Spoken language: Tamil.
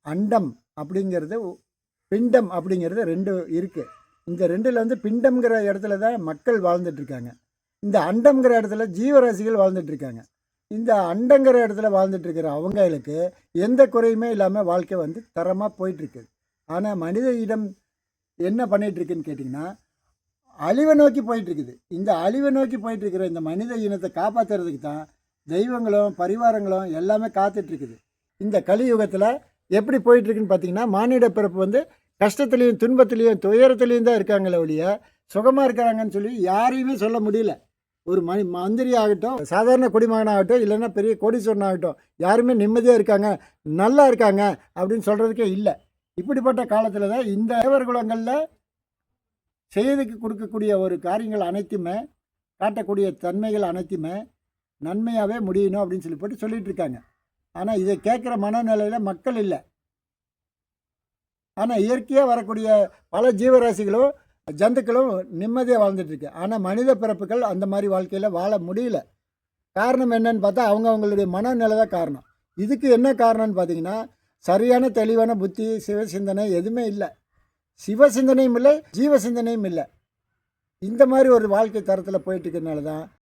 அண்டம் அப்படிங்கிறது, பிண்டம் அப்படிங்கிறது 2 இருக்குது. இந்த 2ல் வந்து பிண்டம்ங்கிற இடத்துல தான் மக்கள் வாழ்ந்துட்டுருக்காங்க. இந்த அண்டம்ங்கிற இடத்துல ஜீவராசிகள் வாழ்ந்துட்டுருக்காங்க. இந்த அண்டங்கிற இடத்துல வாழ்ந்துட்டுருக்கிற அவங்களுக்கு எந்த குறையுமே இல்லாமல் வாழ்க்கை வந்து தரமாக போயிட்டுருக்குது. ஆனால் மனித இனம் என்ன பண்ணிகிட்ருக்குன்னு கேட்டிங்கன்னா, அழிவை நோக்கி போயிட்டுருக்குது. இந்த அழிவை நோக்கி போயிட்டுருக்கிற இந்த மனித இனத்தை காப்பாற்றுறதுக்கு தான் தெய்வங்களும் பரிவாரங்களும் எல்லாமே காத்துட்ருக்குது. இந்த கலியுகத்தில் எப்படி போயிட்டுருக்குன்னு பார்த்தீங்கன்னா, மானிட பிறப்பு வந்து கஷ்டத்துலேயும் துன்பத்துலேயும் துயரத்துலேயும் தான் இருக்காங்களே ஒழிய சுகமாக இருக்கிறாங்கன்னு சொல்லி யாரையுமே சொல்ல முடியல. ஒரு மந்திரி ஆகட்டும், சாதாரண குடிமகனாகட்டும், இல்லைன்னா பெரிய கோடீஸ்வரன் ஆகட்டும், யாருமே நிம்மதியாக இருக்காங்க, நல்லா இருக்காங்க அப்படின்னு சொல்கிறதுக்கே இல்லை. இப்படிப்பட்ட காலத்தில் தான் இந்த தேவர்குலங்களில் செய்திக்கு கொடுக்கக்கூடிய ஒரு காரியங்கள் அனைத்துமே, காட்டக்கூடிய தன்மைகள் அனைத்துமே நன்மையாகவே முடியணும் அப்படின்னு சொல்லி போட்டு சொல்லிகிட்டு இருக்காங்க. ஆனால் இதை கேட்குற மனநிலையில் மக்கள் இல்லை. ஆனால் இயற்கையாக வரக்கூடிய பல ஜீவராசிகளும் ஜந்துக்களும் நிம்மதியாக வாழ்ந்துட்டுருக்கு. ஆனால் மனித பிறப்புகள் அந்த மாதிரி வாழ்க்கையில் வாழ முடியல. காரணம் என்னன்னு பார்த்தா அவங்களுடைய மனநிலை தான் காரணம். இதுக்கு என்ன காரணம்னு பார்த்தீங்கன்னா, சரியான தெளிவான புத்தி, சிவசிந்தனை எதுவுமே இல்லை. சிவசிந்தனையும் இல்லை, ஜீவசிந்தனையும் இல்லை. இந்த மாதிரி ஒரு வாழ்க்கை தரத்தில் போயிட்டு இருக்கிறதுனால தான்